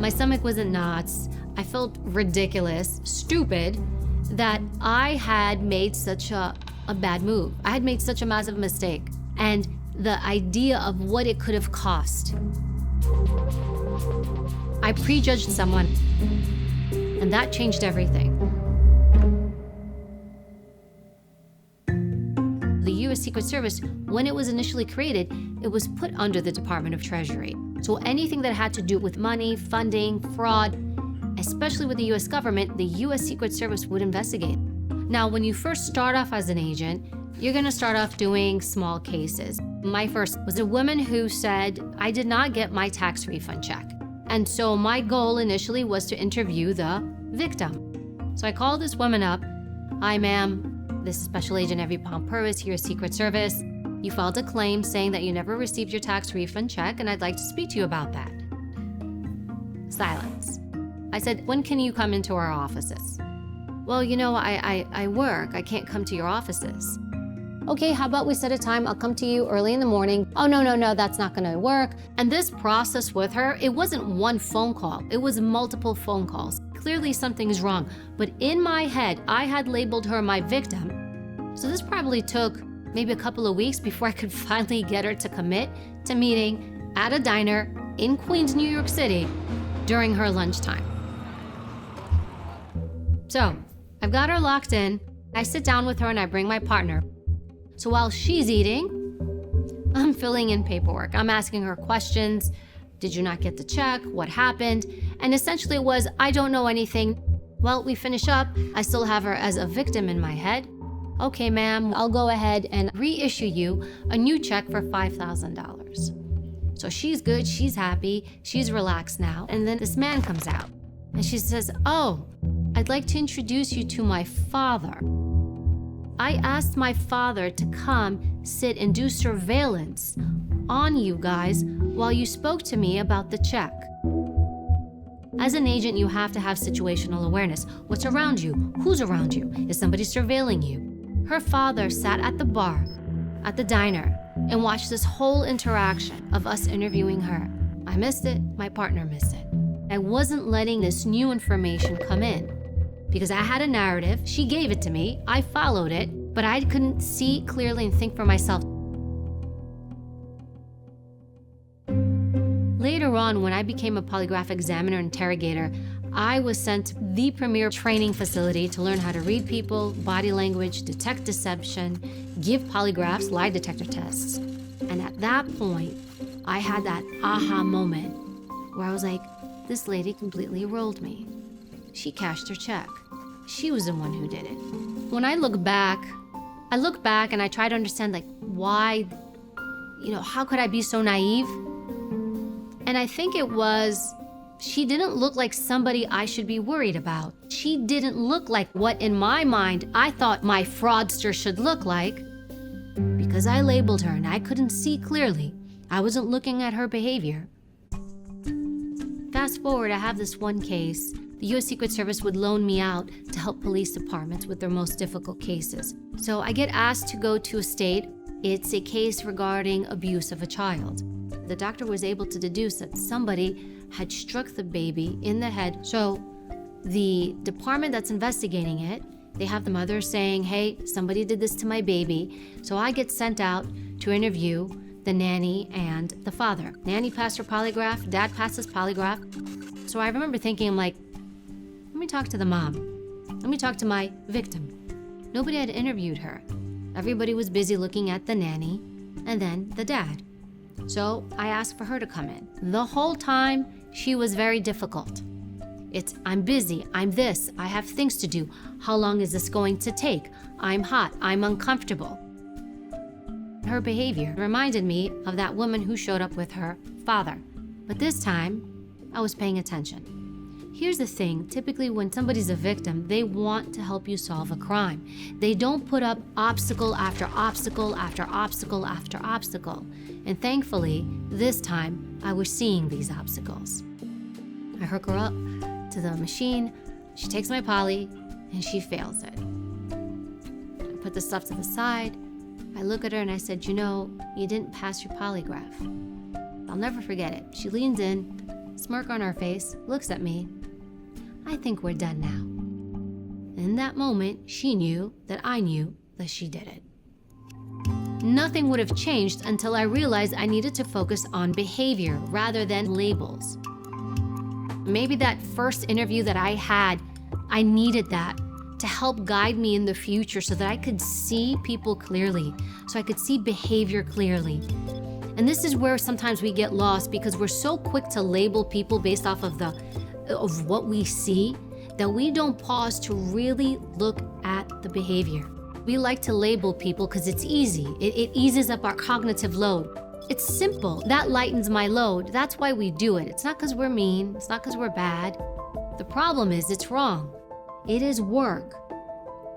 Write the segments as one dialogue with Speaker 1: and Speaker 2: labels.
Speaker 1: My stomach was in knots. I felt ridiculous, stupid, that I had made such a bad move. I had made such a massive mistake. And the idea of what it could have cost. I prejudged someone, and that changed everything. The U.S. Secret Service, when it was initially created, it was put under the Department of Treasury. So anything that had to do with money, funding, fraud, especially with the U.S. government, the U.S. Secret Service would investigate. Now, when you first start off as an agent, you're gonna start off doing small cases. My first was a woman who said, I did not get my tax refund check. And so my goal initially was to interview the victim. So I called this woman up. Hi, ma'am. This is Special Agent Evy Poumpouras here, Secret Service. You filed a claim saying that you never received your tax refund check, and I'd like to speak to you about that. Silence. I said, when can you come into our offices? Well, you know, I work. I can't come to your offices. Okay, how about we set a time? I'll come to you early in the morning. Oh, no, that's not gonna work. And this process with her, it wasn't one phone call. It was multiple phone calls. Clearly something's wrong. But in my head, I had labeled her my victim. So this probably took maybe a couple of weeks before I could finally get her to commit to meeting at a diner in Queens, New York City during her lunchtime. So I've got her locked in. I sit down with her and I bring my partner. So while she's eating, I'm filling in paperwork. I'm asking her questions. Did you not get the check? What happened? And essentially it was, I don't know anything. Well, we finish up. I still have her as a victim in my head. Okay, ma'am, I'll go ahead and reissue you a new check for $5,000. So she's good, she's happy, she's relaxed now. And then this man comes out and she says, oh, I'd like to introduce you to my father. I asked my father to come sit and do surveillance on you guys while you spoke to me about the check. As an agent, you have to have situational awareness. What's around you? Who's around you? Is somebody surveilling you? Her father sat at the bar, at the diner, and watched this whole interaction of us interviewing her. I missed it, my partner missed it. I wasn't letting this new information come in because I had a narrative, she gave it to me, I followed it, but I couldn't see clearly and think for myself. Later on, when I became a polygraph examiner interrogator, I was sent to the premier training facility to learn how to read people, body language, detect deception, give polygraphs, lie detector tests. And at that point, I had that aha moment where I was like, this lady completely rolled me. She cashed her check. She was the one who did it. When I look back and I try to understand like why, how could I be so naive? And I think it was, she didn't look like somebody I should be worried about. She didn't look like what in my mind I thought my fraudster should look like because I labeled her and I couldn't see clearly. I wasn't looking at her behavior. Fast forward, I have this one case. The U.S. Secret Service would loan me out to help police departments with their most difficult cases. So I get asked to go to a state. It's a case regarding abuse of a child. The doctor was able to deduce that somebody had struck the baby in the head. So the department that's investigating it, they have the mother saying, hey, somebody did this to my baby. So I get sent out to interview the nanny and the father. Nanny passed her polygraph, dad passed his polygraph. So I remember thinking, I'm like, let me talk to the mom. Let me talk to my victim. Nobody had interviewed her. Everybody was busy looking at the nanny and then the dad. So I asked for her to come in. The whole time, she was very difficult. It's, I'm busy, I'm this, I have things to do. How long is this going to take? I'm hot, I'm uncomfortable. Her behavior reminded me of that woman who showed up with her father. But this time, I was paying attention. Here's the thing, typically when somebody's a victim, they want to help you solve a crime. They don't put up obstacle after obstacle after obstacle after obstacle. And thankfully, this time, I was seeing these obstacles. I hook her up to the machine, she takes my poly, and she fails it. I put the stuff to the side, I look at her and I said, you didn't pass your polygraph. I'll never forget it. She leans in, smirk on her face, looks at me. I think we're done now. In that moment, she knew that I knew that she did it. Nothing would have changed until I realized I needed to focus on behavior rather than labels. Maybe that first interview that I had, I needed that to help guide me in the future so that I could see people clearly, so I could see behavior clearly. And this is where sometimes we get lost because we're so quick to label people based off of what we see that we don't pause to really look at the behavior. We like to label people because it's easy. It eases up our cognitive load. It's simple. That lightens my load. That's why we do it. It's not because we're mean. It's not because we're bad. The problem is it's wrong. It is work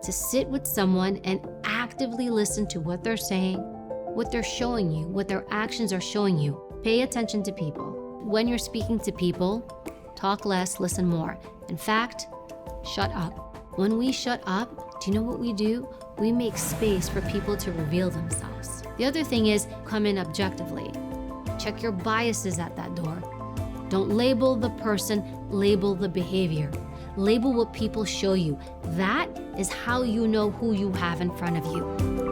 Speaker 1: to sit with someone and actively listen to what they're saying, what they're showing you, what their actions are showing you. Pay attention to people. When you're speaking to people, talk less, listen more. In fact, shut up. When we shut up, do you know what we do? We make space for people to reveal themselves. The other thing is come in objectively. Check your biases at that door. Don't label the person, label the behavior. Label what people show you. That is how you know who you have in front of you.